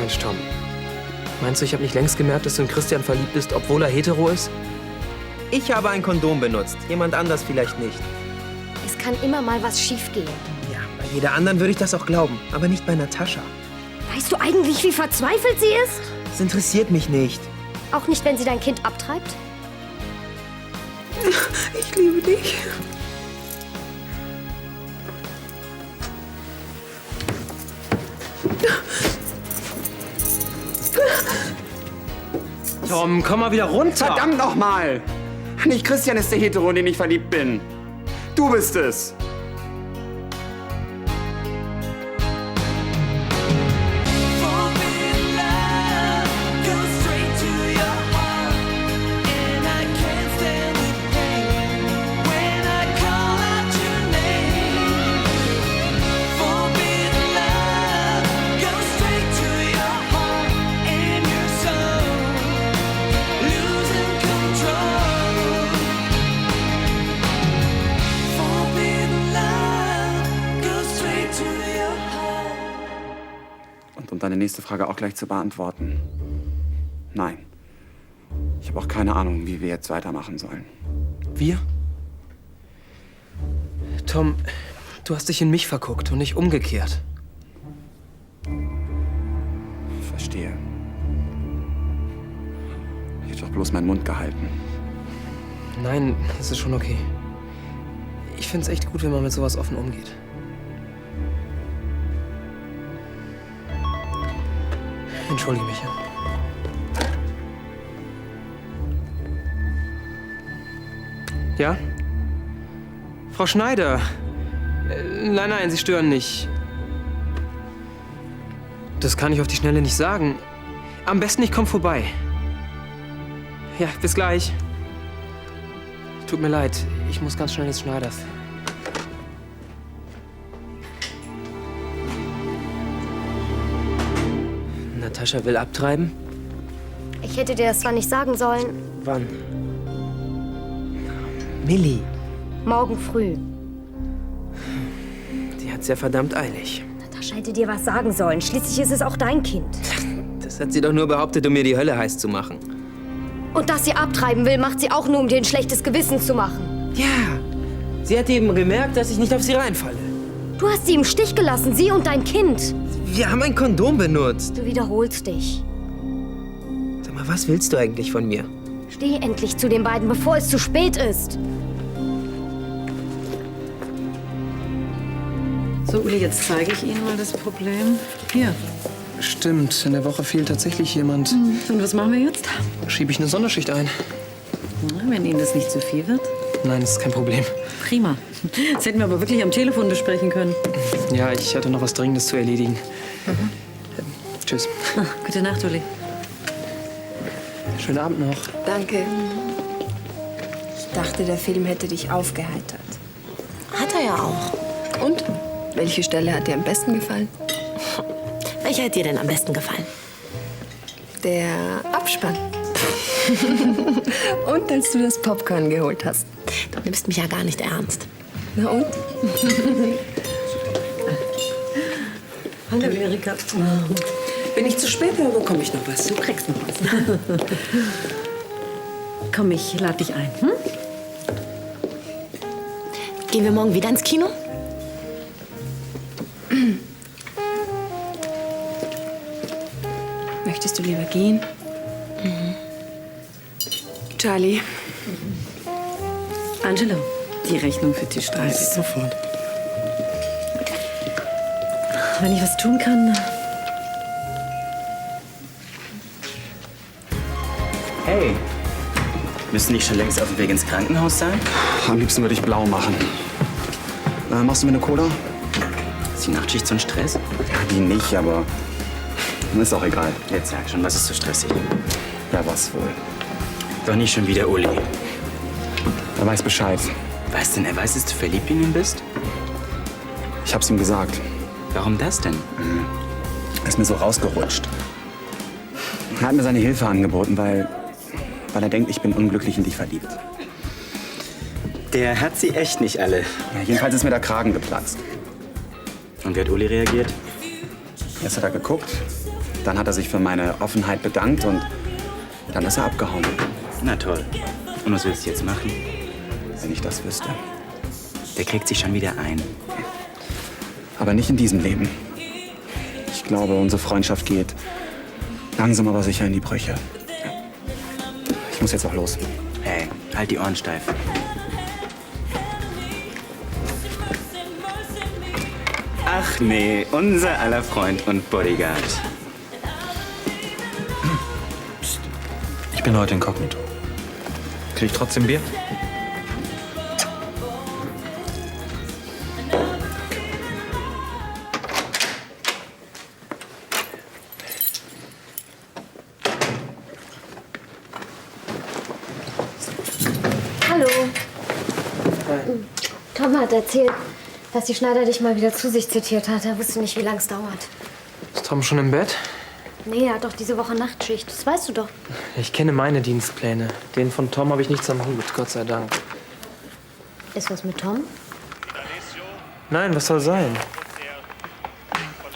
Mensch, Tom. Meinst du, ich habe nicht längst gemerkt, dass du in Christian verliebt bist, obwohl er hetero ist? Ich habe ein Kondom benutzt, jemand anders vielleicht nicht. Es kann immer mal was schiefgehen. Ja, bei jeder anderen würde ich das auch glauben, aber nicht bei Natascha. Weißt du eigentlich, wie verzweifelt sie ist? Das interessiert mich nicht. Auch nicht, wenn sie dein Kind abtreibt? Ich liebe dich. Tom, komm mal wieder runter. Verdammt nochmal! Nicht Christian ist der Hetero, in den ich verliebt bin. Du bist es. Und deine nächste Frage auch gleich zu beantworten. Nein. Ich habe auch keine Ahnung, wie wir jetzt weitermachen sollen. Wir? Tom, du hast dich in mich verguckt und nicht umgekehrt. Verstehe. Ich hätte doch bloß meinen Mund gehalten. Nein, das ist schon okay. Ich find's echt gut, wenn man mit sowas offen umgeht. Entschuldige mich. Ja? Frau Schneider? Nein, nein, Sie stören nicht. Das kann ich auf die Schnelle nicht sagen. Am besten, ich komme vorbei. Ja, bis gleich. Tut mir leid, ich muss ganz schnell ins Schneiders. Natascha will abtreiben? Ich hätte dir das zwar nicht sagen sollen. Wann? Millie. Morgen früh. Die hat's ja verdammt eilig. Natascha hätte dir was sagen sollen. Schließlich ist es auch dein Kind. Das hat sie doch nur behauptet, um mir die Hölle heiß zu machen. Und dass sie abtreiben will, macht sie auch nur, um dir ein schlechtes Gewissen zu machen. Ja. Sie hat eben gemerkt, dass ich nicht auf sie reinfalle. Du hast sie im Stich gelassen, sie und dein Kind. Wir haben ein Kondom benutzt. Du wiederholst dich. Sag mal, was willst du eigentlich von mir? Steh endlich zu den beiden, bevor es zu spät ist. So, Uli, jetzt zeige ich Ihnen mal das Problem. Hier. Stimmt, in der Woche fehlt tatsächlich jemand. Und was machen wir jetzt? Schiebe ich eine Sonderschicht ein? Na, wenn Ihnen das nicht zu viel wird. Nein, das ist kein Problem. Prima. Das hätten wir aber wirklich am Telefon besprechen können. Ja, ich hatte noch was Dringendes zu erledigen. Tschüss. Gute Nacht, Uli. Schönen Abend noch. Danke. Ich dachte, der Film hätte dich aufgeheitert. Hat er ja auch. Und? Welche Stelle hat dir am besten gefallen? Welcher hat dir denn am besten gefallen? Der Abspann. Und als du das Popcorn geholt hast. Du nimmst mich ja gar nicht ernst. Na und? Hallo, Erika. Bin ich zu spät oder bekomme ich noch was? Du kriegst noch was. Komm, ich lade dich ein. Hm? Gehen wir morgen wieder ins Kino? Möchtest du lieber gehen? Charlie. Angelo, die Rechnung für Tisch 3. Sofort. Wenn ich was tun kann. Hey, müssen nicht schon längst auf dem Weg ins Krankenhaus sein? Am liebsten würde ich blau machen. Machst du mir eine Cola? Ist die Nachtschicht so ein Stress? Ja, die nicht, aber ist auch egal. Jetzt sag schon, was ist so stressig? Ja, was wohl. Doch nicht schon wieder Uli. Er weiß Bescheid. Weiß denn, er weiß, dass du verliebt in ihn bist? Ich hab's ihm gesagt. Warum das denn? Er ist mir so rausgerutscht. Er hat mir seine Hilfe angeboten, weil er denkt, ich bin unglücklich in dich verliebt. Der hat sie echt nicht alle. Ja, jedenfalls ist mir der Kragen geplatzt. Und wie hat Uli reagiert? Erst hat er geguckt, Dann hat er sich für meine Offenheit bedankt und dann ist er abgehauen. Na toll. Und was willst du jetzt machen? Wenn ich das wüsste. Der kriegt sich schon wieder ein. Aber nicht in diesem Leben. Ich glaube, unsere Freundschaft geht langsam aber sicher in die Brüche. Ich muss jetzt auch los. Hey, halt die Ohren steif. Ach nee, unser aller Freund und Bodyguard. Ich bin heute inkognito. Krieg ich trotzdem Bier? Hallo. Tom hat erzählt, dass die Schneider dich mal wieder zu sich zitiert hat. Er wusste nicht, wie lange es dauert. Ist Tom schon im Bett? Nee, er hat doch diese Woche Nachtschicht. Das weißt du doch. Ich kenne meine Dienstpläne. Den von Tom habe ich nichts am Hut, Gott sei Dank. Ist was mit Tom? Nein, was soll sein?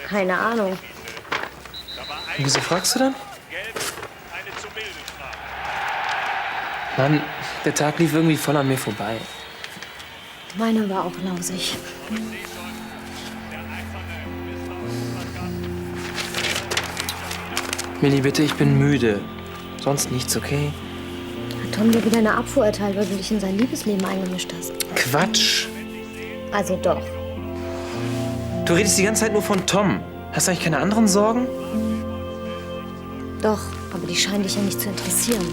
Keine Ahnung. Und wieso fragst du dann? Mann, der Tag lief irgendwie voll an mir vorbei. Meine war auch lausig. Milli, bitte, ich bin müde. Sonst nichts, okay? Hat Tom dir wieder eine Abfuhr erteilt, weil du dich in sein Liebesleben eingemischt hast? Quatsch! Also doch. Du redest die ganze Zeit nur von Tom. Hast du eigentlich keine anderen Sorgen? Doch, aber die scheinen dich ja nicht zu interessieren.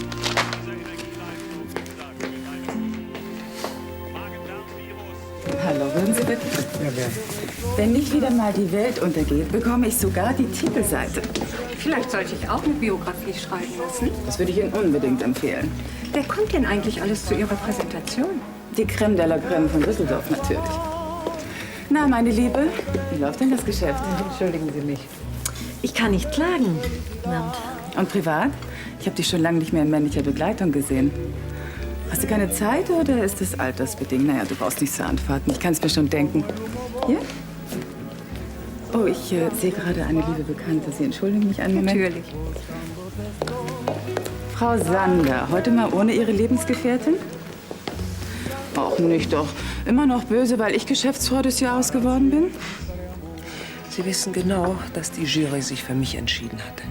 Hallo, würden Sie bitte? Ja, gerne. Wenn nicht wieder mal die Welt untergeht, bekomme ich sogar die Titelseite. Vielleicht sollte ich auch eine Biografie schreiben lassen. Das würde ich Ihnen unbedingt empfehlen. Wer kommt denn eigentlich alles zu Ihrer Präsentation? Die Crème de la Crème von Düsseldorf natürlich. Na, meine Liebe, wie läuft denn das Geschäft? Entschuldigen Sie mich. Ich kann nicht klagen. Und privat? Ich habe dich schon lange nicht mehr in männlicher Begleitung gesehen. Hast du keine Zeit oder ist es altersbedingt? Naja, du brauchst nicht zur Anfahrten. Ich kann es mir schon denken. Hier? Oh, ich sehe gerade eine liebe Bekannte. Sie entschuldigen mich einen Moment. Natürlich. Frau Sander, heute mal ohne Ihre Lebensgefährtin? Auch nicht doch. Immer noch böse, weil ich Geschäftsfrau des Jahres geworden bin? Sie wissen genau, dass die Jury sich für mich entschieden hatte.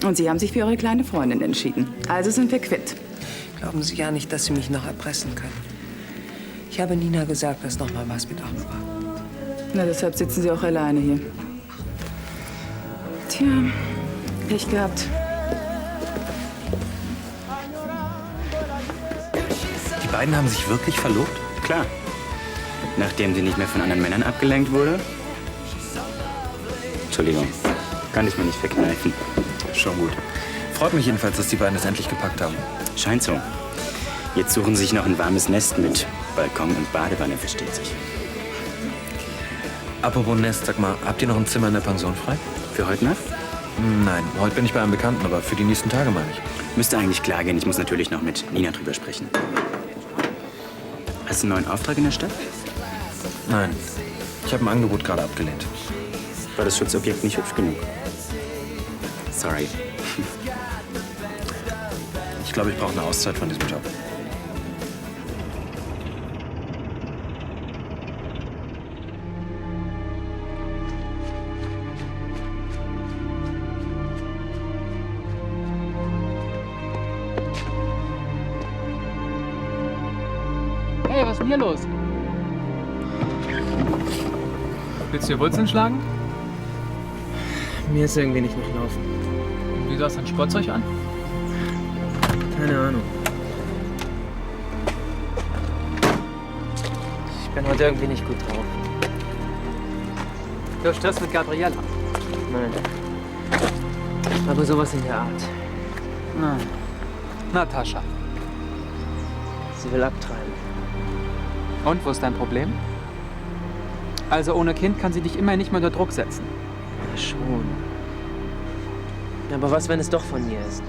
Und Sie haben sich für Ihre kleine Freundin entschieden. Also sind wir quitt. Glauben Sie ja nicht, dass Sie mich noch erpressen können. Ich habe Nina gesagt, dass noch mal was mit Arno war. Na, deshalb sitzen Sie auch alleine hier. Tja, Pech gehabt. Die beiden haben sich wirklich verlobt? Klar. Nachdem sie nicht mehr von anderen Männern abgelenkt wurde. Entschuldigung, kann ich mir nicht verkneifen. Schon gut. Freut mich jedenfalls, dass die beiden es endlich gepackt haben. Scheint so. Jetzt suchen sie sich noch ein warmes Nest mit Balkon und Badewanne, versteht sich. Apropos Nest, sag mal, habt ihr noch ein Zimmer in der Pension frei? Für heute Nacht? Nein, heute bin ich bei einem Bekannten, aber für die nächsten Tage meine ich. Müsste eigentlich klar gehen. Ich muss natürlich noch mit Nina drüber sprechen. Hast du einen neuen Auftrag in der Stadt? Nein, ich habe ein Angebot gerade abgelehnt. War das Schutzobjekt nicht hübsch genug? Sorry. Ich glaube, ich brauche eine Auszeit von diesem Job. Hey, was ist denn hier los? Willst du hier Wurzeln schlagen? Mir ist irgendwie nicht nach Laufen. Und wieso hast du ein Sportzeug an? Keine Ahnung. Ich bin heute irgendwie nicht gut drauf. Du hast Stress mit Gabriella. Nein. Aber sowas in der Art. Na, Natascha. Sie will abtreiben. Und, wo ist dein Problem? Also ohne Kind kann sie dich immerhin nicht mehr unter Druck setzen. Ja, schon. Aber was, wenn es doch von ihr ist?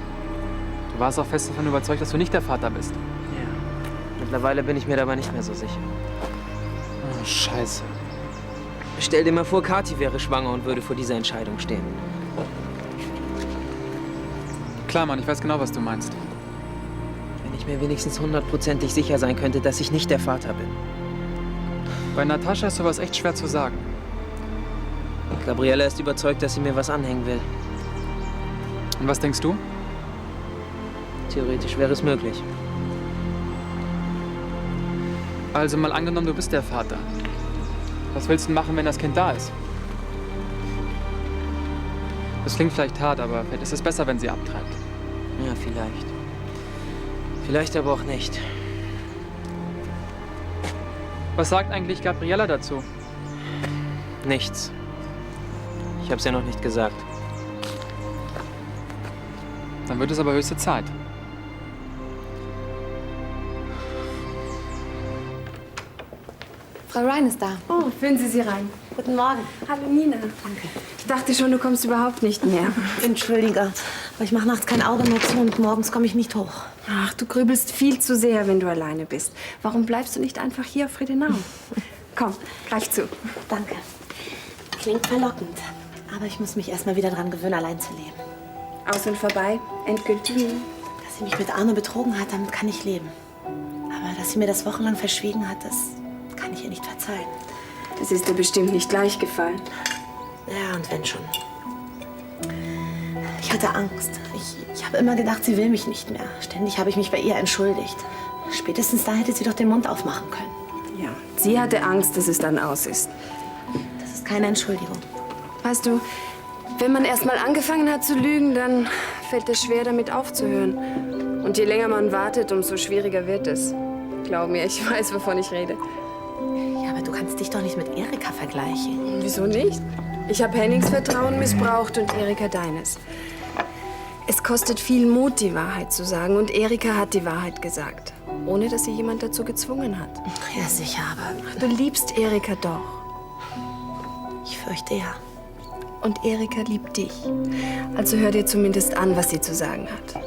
Du warst auch fest davon überzeugt, dass du nicht der Vater bist. Ja. Mittlerweile bin ich mir dabei nicht mehr so sicher. Oh, Scheiße. Stell dir mal vor, Kathi wäre schwanger und würde vor dieser Entscheidung stehen. klar, Mann, ich weiß genau, was du meinst. Wenn ich mir wenigstens 100%ig sicher sein könnte, dass ich nicht der Vater bin. Bei Natascha ist sowas echt schwer zu sagen. Gabriella ist überzeugt, dass sie mir was anhängen will. Und was denkst du? Theoretisch wäre es möglich. Also mal angenommen, du bist der Vater. Was willst du machen, wenn das Kind da ist? Das klingt vielleicht hart, aber vielleicht ist es besser, wenn sie abtreibt. Ja, vielleicht. Vielleicht aber auch nicht. Was sagt eigentlich Gabriella dazu? Nichts. Ich hab's ja noch nicht gesagt. Dann wird es aber höchste Zeit. Frau Ryan ist da. Oh, führen Sie sie rein. Guten Morgen. Hallo Nina. Danke. Ich dachte schon, du kommst überhaupt nicht mehr. Entschuldige, aber ich mache nachts kein Auge mehr zu und morgens komme ich nicht hoch. Ach, du grübelst viel zu sehr, wenn du alleine bist. Warum bleibst du nicht einfach hier auf Friedenau? Komm, greif zu. Danke. Klingt verlockend. Aber ich muss mich erst mal wieder dran gewöhnen, allein zu leben. Aus und vorbei, endgültig. Dass sie mich mit Arno betrogen hat, damit kann ich leben. Aber dass sie mir das wochenlang verschwiegen hat, das kann ich ihr nicht verzeihen. Es ist dir bestimmt nicht leicht gefallen. Ja, und wenn schon. Ich hatte Angst. Ich habe immer gedacht, sie will mich nicht mehr. Ständig habe ich mich bei ihr entschuldigt. Spätestens da hätte sie doch den Mund aufmachen können. Ja, sie hatte Angst, dass es dann aus ist. Das ist keine Entschuldigung. Weißt du, wenn man erst mal angefangen hat zu lügen, dann fällt es schwer, damit aufzuhören. Und je länger man wartet, umso schwieriger wird es. Glaub mir, ich weiß, wovon ich rede. Ja, aber du kannst dich doch nicht mit Erika vergleichen. Wieso nicht? Ich habe Hennings Vertrauen missbraucht und Erika deines. Es kostet viel Mut, die Wahrheit zu sagen. Und Erika hat die Wahrheit gesagt, ohne dass sie jemand dazu gezwungen hat. Ja, sicher, aber Du liebst Erika doch. ich fürchte ja. Und Erika liebt dich. Also hör dir zumindest an, was sie zu sagen hat.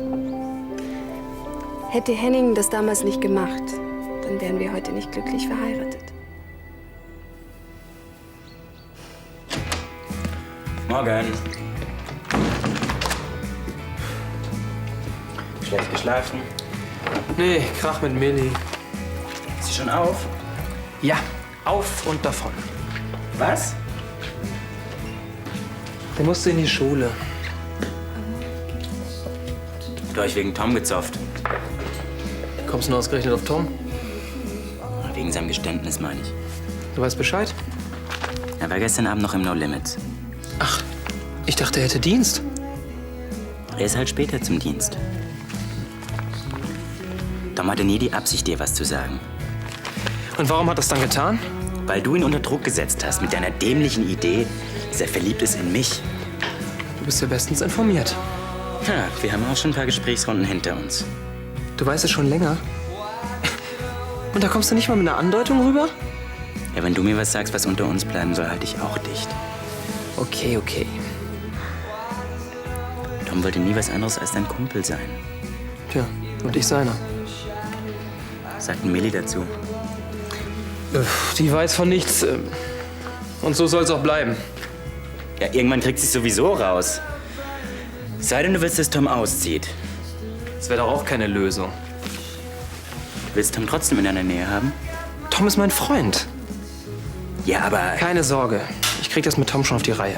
Hätte Henning das damals nicht gemacht, dann wären wir heute nicht glücklich verheiratet. Morgen. Schlecht geschlafen? Nee, Krach mit Millie. Ist sie schon auf? Ja, auf und davon. Was? Der musste in die Schule. Habt ihr euch wegen Tom gezofft? Kommst du nur ausgerechnet auf Tom? Wegen seinem Geständnis, meine ich. Du weißt Bescheid? Er war gestern Abend noch im No Limits. Ach, ich dachte, er hätte Dienst. Er ist halt später zum Dienst. Tom hatte nie die Absicht, dir was zu sagen. Und warum hat er es dann getan? Weil du ihn unter Druck gesetzt hast mit deiner dämlichen Idee, dass er verliebt ist in mich. Du bist ja bestens informiert. Ja, wir haben auch schon ein paar Gesprächsrunden hinter uns. Du weißt es schon länger. Und da kommst du nicht mal mit einer Andeutung rüber? Ja, wenn du mir was sagst, was unter uns bleiben soll, halte ich auch dicht. Okay, okay. Tom wollte nie was anderes als dein Kumpel sein. Tja, und ich seiner. Sagt Millie dazu. Die weiß von nichts. Und so soll es auch bleiben. Ja, irgendwann kriegt sie es sowieso raus. Sei denn, du willst, dass Tom auszieht. Das wäre doch auch keine Lösung. Du willst Tom trotzdem in deiner Nähe haben? Tom ist mein Freund. Ja, aber... Keine Sorge. Ich krieg das mit Tom schon auf die Reihe.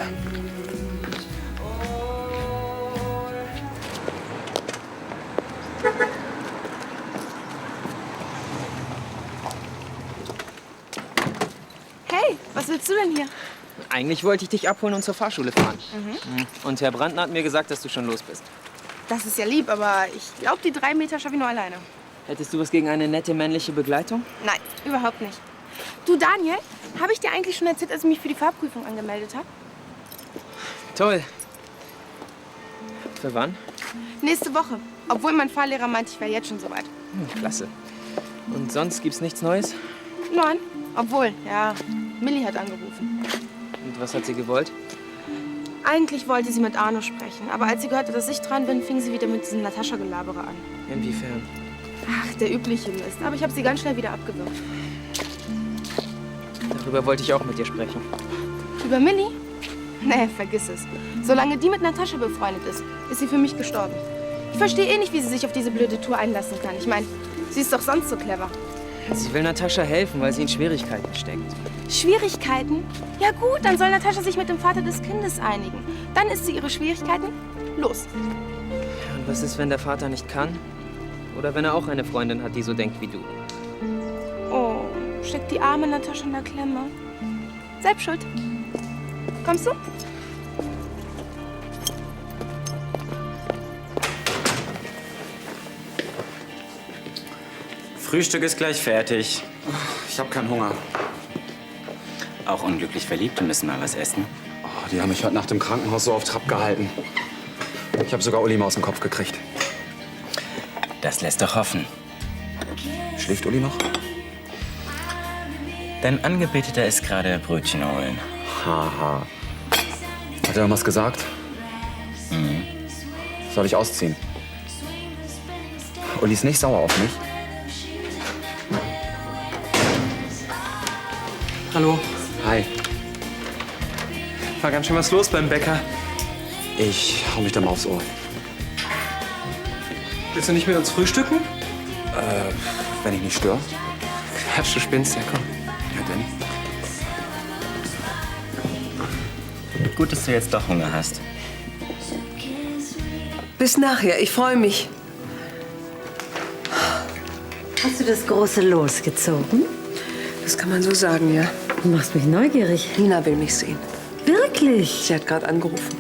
Hey, was willst du denn hier? Eigentlich wollte ich dich abholen und zur Fahrschule fahren. Und Herr Brandner hat mir gesagt, dass du schon los bist. Das ist ja lieb, aber ich glaube, die 3 Meter schaffe ich nur alleine. Hättest du was gegen eine nette männliche Begleitung? Nein, überhaupt nicht. Du, Daniel, habe ich dir eigentlich schon erzählt, als ich mich für die Fahrprüfung angemeldet habe? Toll. Für wann? Nächste Woche. Obwohl mein Fahrlehrer meinte, ich wäre jetzt schon soweit. Klasse. Und sonst gibt's nichts Neues? Nein, obwohl, ja, Millie hat angerufen. Und was hat sie gewollt? Eigentlich wollte sie mit Arno sprechen, aber als sie gehört hat, dass ich dran bin, fing sie wieder mit diesem Natascha-Gelabere an. Inwiefern? Ach, der übliche Mist. Aber ich habe sie ganz schnell wieder abgewürgt. Darüber wollte ich auch mit dir sprechen. Über Millie? Nee, vergiss es. Solange die mit Natascha befreundet ist, ist sie für mich gestorben. Ich verstehe eh nicht, wie sie sich auf diese blöde Tour einlassen kann. Ich meine, sie ist doch sonst so clever. Sie will Natascha helfen, weil sie in Schwierigkeiten steckt. Schwierigkeiten? Ja gut, dann soll Natascha sich mit dem Vater des Kindes einigen. Dann ist sie ihre Schwierigkeiten los. Und was ist, wenn der Vater nicht kann? Oder wenn er auch eine Freundin hat, die so denkt wie du? Oh, steckt die arme Natascha in der Klemme. Selbst schuld. Kommst du? Frühstück ist gleich fertig. Ich habe keinen Hunger. Auch unglücklich verliebt und müssen mal was essen. Oh, die haben mich heute Nacht im Krankenhaus so auf Trab gehalten. Ich habe sogar Uli mal aus dem Kopf gekriegt. Das lässt doch hoffen. Schläft Uli noch? Dein Angebeteter ist gerade Brötchen holen. Haha. Hat er was gesagt? Mhm. Soll ich ausziehen? Uli ist nicht sauer auf mich. Hallo. Hi. War ganz schön was los beim Bäcker. Ich hau mich da mal aufs Ohr. Willst du nicht mit uns frühstücken? Wenn ich nicht störe? Quatsch, du spinnst ja, komm. Ja, denn? Gut, dass du jetzt doch Hunger hast. Bis nachher, ich freue mich. Hast du das große Los gezogen? Das kann man so sagen, ja. Du machst mich neugierig. Nina will mich sehen. Wirklich? Sie hat gerade angerufen.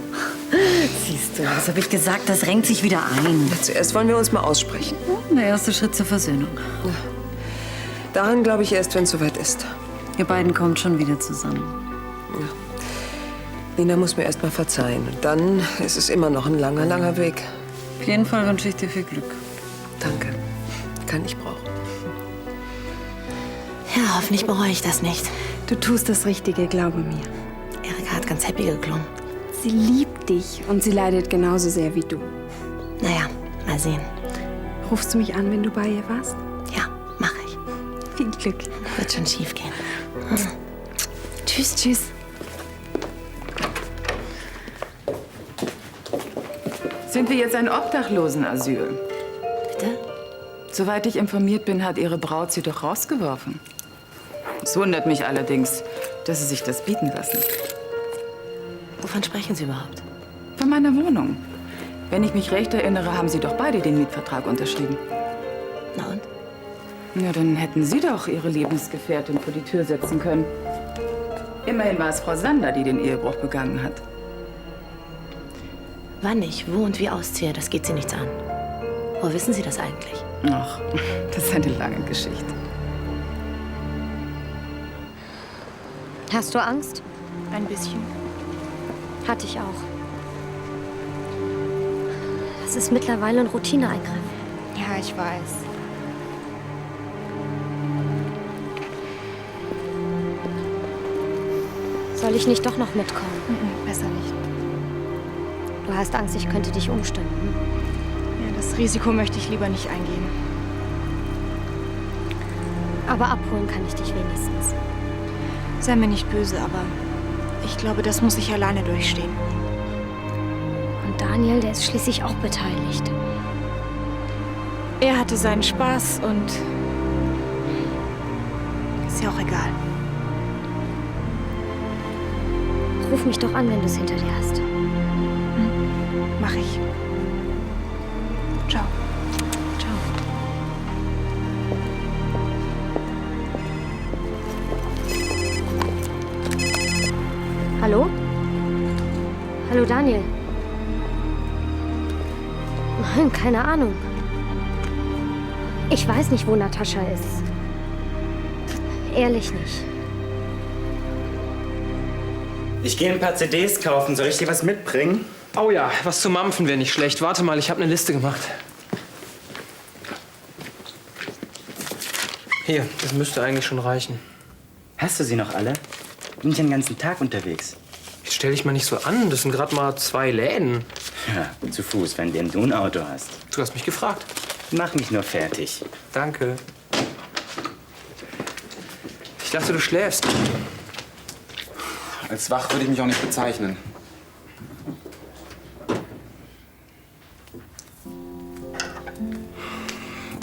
Siehst du, das habe ich gesagt, das renkt sich wieder ein. Ja, zuerst wollen wir uns mal aussprechen. Der erste Schritt zur Versöhnung. Ja. Daran glaube ich erst, wenn es soweit ist. Ihr beiden kommt schon wieder zusammen. Ja. Nina muss mir erst mal verzeihen. Und dann ist es immer noch ein langer, langer Weg. Auf jeden Fall wünsche ich dir viel Glück. Danke. Kann ich brauchen. Ja, hoffentlich bereue ich das nicht. Du tust das Richtige, glaube mir. Erika hat ganz happy geklungen. Sie liebt dich und sie leidet genauso sehr wie du. Naja, mal sehen. Rufst du mich an, wenn du bei ihr warst? Ja, mache ich. Viel Glück. Wird schon schief gehen. Tschüss, tschüss. Sind wir jetzt ein Obdachlosenasyl? Bitte? Soweit ich informiert bin, hat Ihre Braut Sie doch rausgeworfen. Es wundert mich allerdings, dass Sie sich das bieten lassen. Wovon sprechen Sie überhaupt? Von meiner Wohnung. Wenn ich mich recht erinnere, haben Sie doch beide den Mietvertrag unterschrieben. Na und? Na, dann hätten Sie doch Ihre Lebensgefährtin vor die Tür setzen können. Immerhin war es Frau Sander, die den Ehebruch begangen hat. Wann ich, wo und wie ausziehe, das geht Sie nichts an. Woher wissen Sie das eigentlich? Ach, das ist eine lange Geschichte. Hast du Angst? Ein bisschen. Hatte ich auch. Das ist mittlerweile ein Routineeingriff. Ja, ich weiß. Soll ich nicht doch noch mitkommen? Besser nicht. Du hast Angst, ich könnte dich umstimmen. Ja, das Risiko möchte ich lieber nicht eingehen. Aber abholen kann ich dich wenigstens. Sei mir nicht böse, aber ich glaube, das muss ich alleine durchstehen. Und Daniel, der ist schließlich auch beteiligt. Er hatte seinen Spaß und ist ja auch egal. Ruf mich doch an, wenn du es hinter dir hast. Mach ich. Ciao. Ciao. Hallo? Hallo, Daniel. Nein, keine Ahnung. Ich weiß nicht, wo Natascha ist. Ehrlich nicht. Ich gehe ein paar CDs kaufen. Soll ich dir was mitbringen? Oh ja, was zu mampfen wäre nicht schlecht. Warte mal, ich habe eine Liste gemacht. Hier, das müsste eigentlich schon reichen. Hast du sie noch alle? Bin ich den ganzen Tag unterwegs? Jetzt stell dich mal nicht so an. Das sind gerade mal 2 Läden. Ja, zu Fuß, wenn du ein Auto hast. Du hast mich gefragt. Mach mich nur fertig. Danke. Ich dachte, du schläfst. Als wach würde ich mich auch nicht bezeichnen.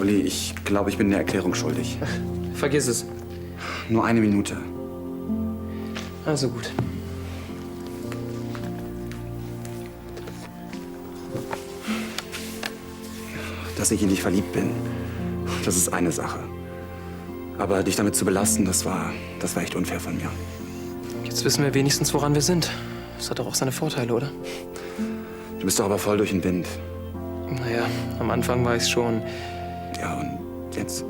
Uli, ich glaube, ich bin eine Erklärung schuldig. Vergiss es. Nur eine Minute. Also gut. Dass ich in dich verliebt bin, das ist eine Sache. Aber dich damit zu belasten, das war echt unfair von mir. Jetzt wissen wir wenigstens, woran wir sind. Das hat doch auch seine Vorteile, oder? Du bist doch aber voll durch den Wind. Naja, am Anfang war ich's schon. Ja, und jetzt?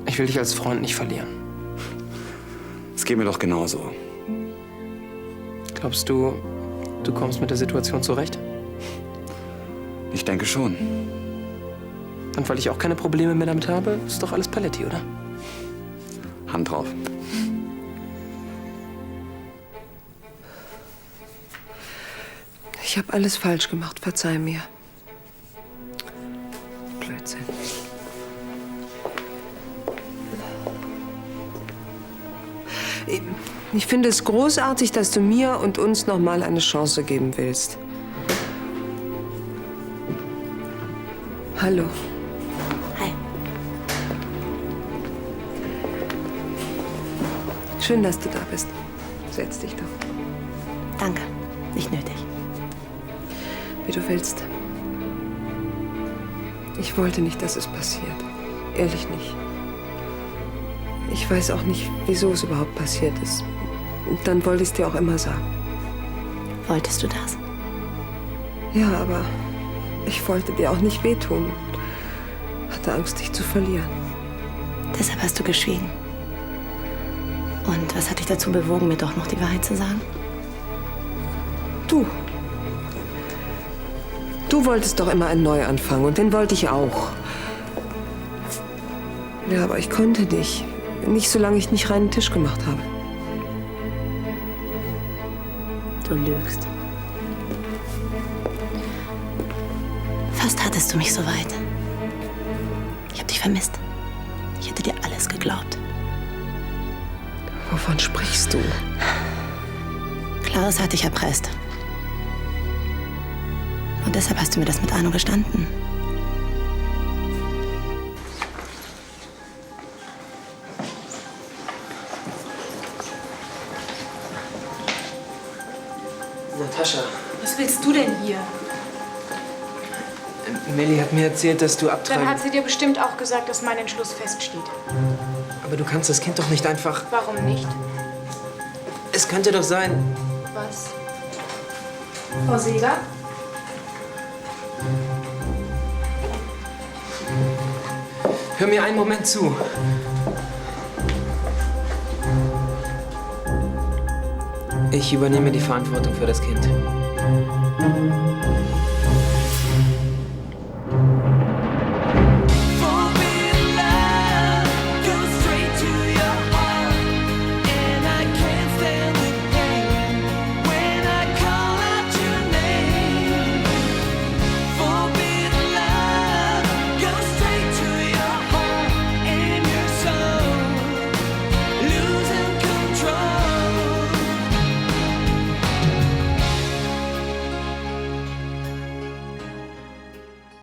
Ich will dich als Freund nicht verlieren. Es geht mir doch genauso. Glaubst du, du kommst mit der Situation zurecht? Ich denke schon. Und weil ich auch keine Probleme mehr damit habe, ist doch alles Paletti, oder? Hand drauf. Ich habe alles falsch gemacht, verzeih mir. Blödsinn. Ich finde es großartig, dass du mir und uns noch mal eine Chance geben willst. Hallo. Hi. Schön, dass du da bist. Setz dich doch. Danke. Nicht nötig. Wie du willst. Ich wollte nicht, dass es passiert. Ehrlich nicht. Ich weiß auch nicht, wieso es überhaupt passiert ist. Und dann wollte ich es dir auch immer sagen. Wolltest du das? Ja, aber ich wollte dir auch nicht wehtun. Hatte Angst, dich zu verlieren. Deshalb hast du geschwiegen. Und was hat dich dazu bewogen, mir doch noch die Wahrheit zu sagen? Du. Du wolltest doch immer einen Neuanfang und den wollte ich auch. Ja, aber ich konnte nicht. Nicht, solange ich nicht reinen Tisch gemacht habe. Du lügst. Fast hattest du mich so weit. Ich habe dich vermisst. Ich hätte dir alles geglaubt. Wovon sprichst du? Klaus hat dich erpresst. Und deshalb hast du mir das mit Arno gestanden. Natascha, Was willst du denn hier? Melli hat mir erzählt, dass du abtreiben... Dann hat sie dir bestimmt auch gesagt, dass mein Entschluss feststeht. Aber du kannst das Kind doch nicht einfach... Warum nicht? Es könnte doch sein... Was? Frau Seeger? Hör mir einen Moment zu. Ich übernehme die Verantwortung für das Kind.